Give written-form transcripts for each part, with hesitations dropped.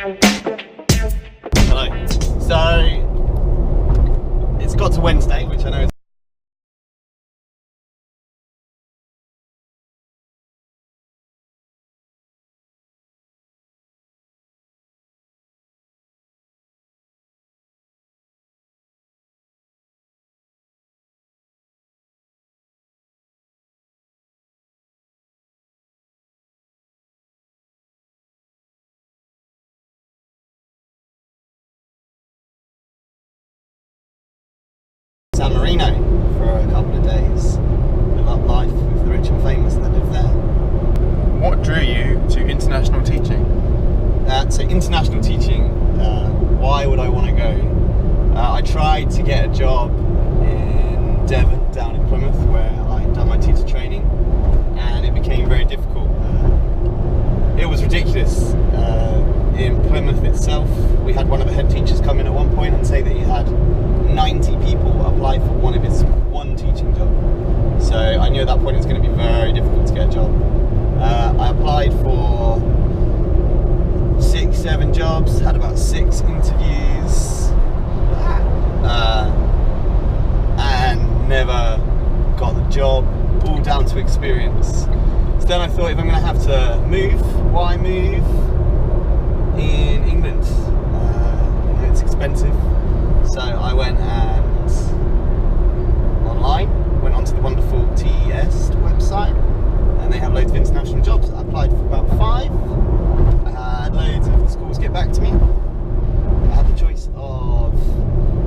Hello. So, it's got to Wednesday, which I know is San Marino for a couple of days. Live up life with the rich and famous that live there. What drew you to international teaching? So international teaching, why would I want to go? I tried to get a job in Devon, down in Plymouth, where I'd done my teacher training, and it became very difficult. It was ridiculous. In Plymouth itself, we had one of the head teachers come in at one point and say that he had 90 people apply for one teaching job. So I knew at that point it was going to be very difficult to get a job. I applied for 6-7 jobs, had about 6 interviews, and never got the job, all down to experience. So then I thought, if I'm going to have to move, why move in England? It's expensive. So I went went onto the wonderful TES website, and they have loads of international jobs. I applied for about 5. I had loads of schools get back to me. I had the choice of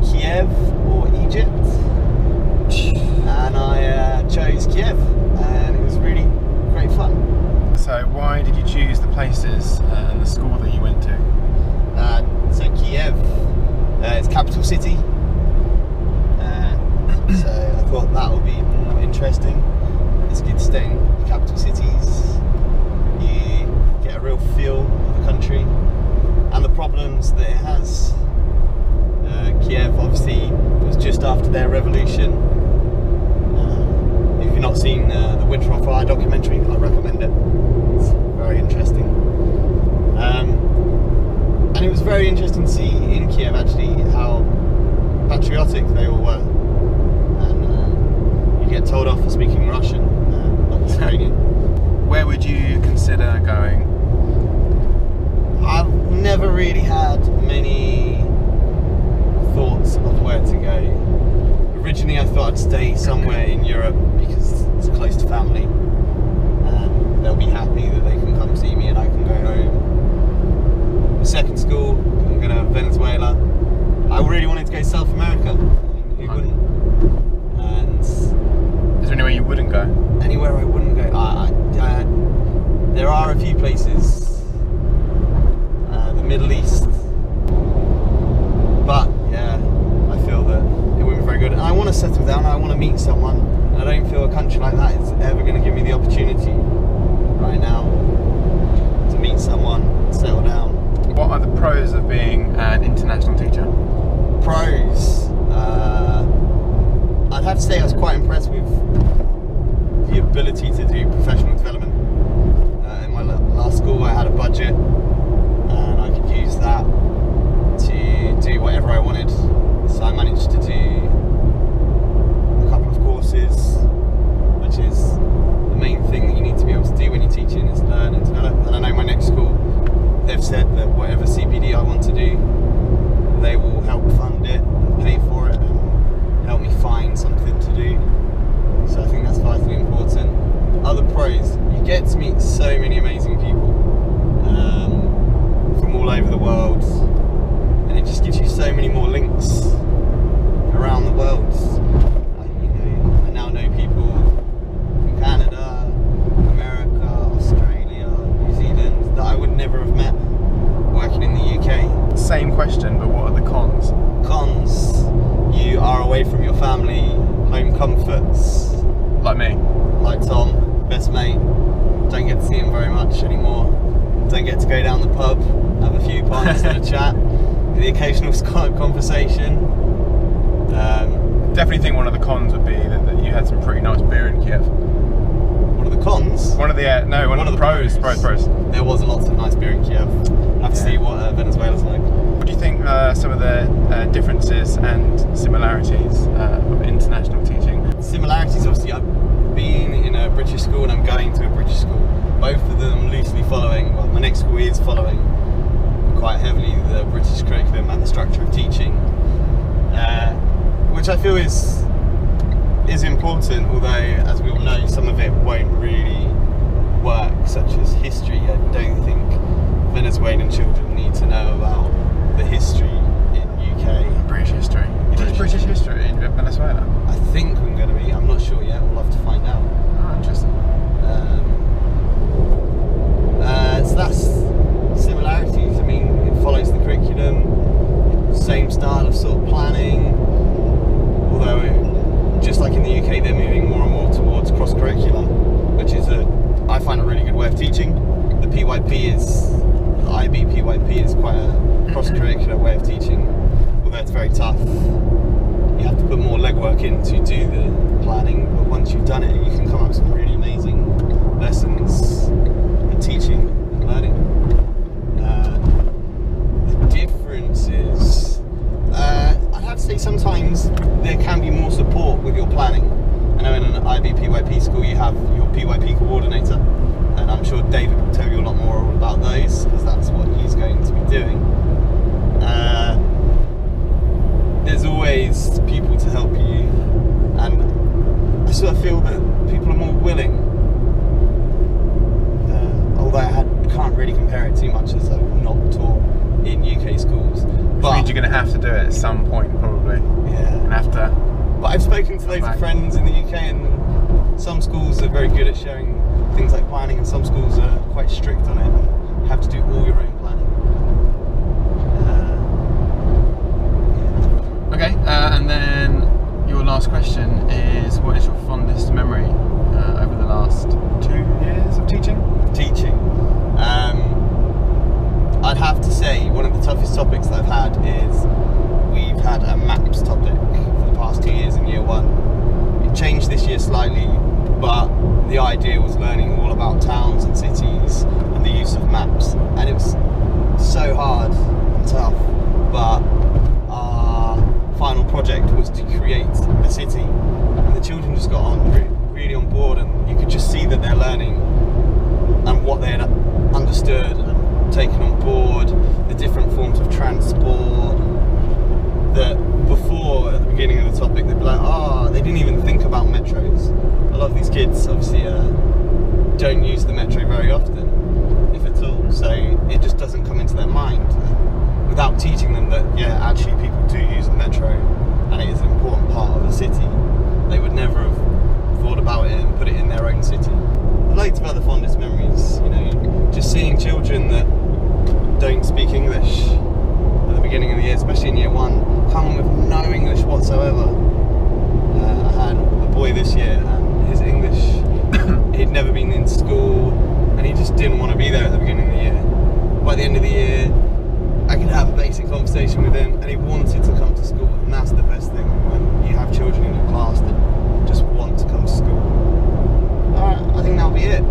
Kiev or Egypt, and I chose Kiev, and it was really great fun. So why did you choose the places and the school that you went to? So Kiev, it's capital city, so I thought that would be more interesting. It's good to stay in the capital cities. You get a real feel of the country and the problems that it has. Kiev obviously was just after their revolution. If you've not seen the Winter on Fire documentary, I recommend it. It's very interesting. And it was very interesting to see in Kiev actually how patriotic they all were. And you get told off for speaking Russian, not Ukrainian. Where would you consider going? I've never really had many thoughts of where to go. Originally I thought I'd stay somewhere in Europe because it's close to family, and they'll be happy that they can come see me and I can go home. The second school, I'm going to Venezuela. I really wanted to go to South America. Who wouldn't? And is there anywhere you wouldn't go? Anywhere I wouldn't go? There are a few places. The Middle East. But yeah, I feel that it wouldn't be very good. And I want to settle down, I want to meet someone. And I don't feel a country like that is ever going to give me the opportunity right now to meet someone and settle down. What are the pros of being an international teacher? Pros, I'd have to say I was quite impressed with the ability to do professional development. In my last school I had a budget and I could use that to do whatever I wanted. So I managed to do a couple of courses, which is the main thing that you need to be able to do when you're teaching, is learn and develop. And I know my next school, they've said that whatever CPD I want to do, they will help fund it and pay for it and help me find something to do. So I think that's vitally important. Other pros, you get to meet so many amazing people from all over the world, and it just gives you so many more links around the world. I now know people from Canada, America, Australia, New Zealand that I would never have met working in the UK. Same question, but what are the cons? Cons, you are away from your family, home comforts. Like me. Like Tom, best mate. Don't get to see him very much anymore. Don't get to go down the pub, have a few pints and a chat, the occasional conversation. Definitely think one of the cons would be that you had some pretty nice beer in Kiev. One of the cons? One of the pros. There was lots of nice beer in Kiev. have to see what Venezuela's like. What do you think are some of the differences and similarities of international teaching? Similarities, obviously, I've been in a British school and I'm going to a British school. Both of them loosely following, well, my next school is following quite heavily the British curriculum and the structure of teaching, which I feel is important, although, as we all know, some of it won't really work, such as history. I don't think Venezuelan children need to know about the history in UK. British history. You teach British history in Venezuela? I think we're going to be. I'm not sure yet. We'll have to find out. Oh, interesting. So that's similarities. I mean, it follows the curriculum, same style of sort of planning, although just like in the UK, they're moving more and more towards cross-curricular, which is I find a really good way of teaching. The IB PYP is quite a cross-curricular way of teaching, although it's very tough. You have to put more legwork in to do the planning, but once you've done it, you can come up with some really amazing lessons in teaching and learning. The differences, I'd have to say sometimes there can be more support with your planning. I know in an IB PYP school you have your PYP coordinator, and I'm sure David will tell you a lot more about those, because that's what he's going to be doing. There's always people to help you, and I sort of feel that people are more willing, although I can't really compare it too much as I've not taught in UK schools. Which means you're going to have to do it at some point, probably. Yeah. And have to. But I've spoken to loads of friends in the UK, and some schools are very good at sharing things like planning, and some schools are quite strict on it and have to do all your own planning. Okay, and then your last question is, what is your fondest memory over the last 2 years of teaching? I'd have to say one of the toughest topics that I've had is we've had a maps topic for the past 2 years in year 1. It changed this year slightly, but the idea was learning all about towns and cities and the use of maps, and it was so hard and tough, but our final project was to create a city, and the children just got on really on board, and you could just see that they're learning and what they had understood and taken on board, the different forms of transport that before, at the beginning of the topic, they'd be like, they didn't even think about metros. A lot of these kids obviously don't use the metro very often, if at all, so it just doesn't come into their mind. Without teaching them that, yeah, actually people do use the metro and it is an important part of the city, they would never have thought about it and put it in their own city. Loads of other fondest memories, you know, just seeing children that don't speak English at the beginning of the year, especially in year 1, come with no English whatsoever. I had a boy this year, and his English, he'd never been in school, and he just didn't want to be there at the beginning of the year. By the end of the year, I could have a basic conversation with him, and he wanted to come to school, and that's the best thing, when you have children in your class that just want to come to school. Alright, I think that'll be it.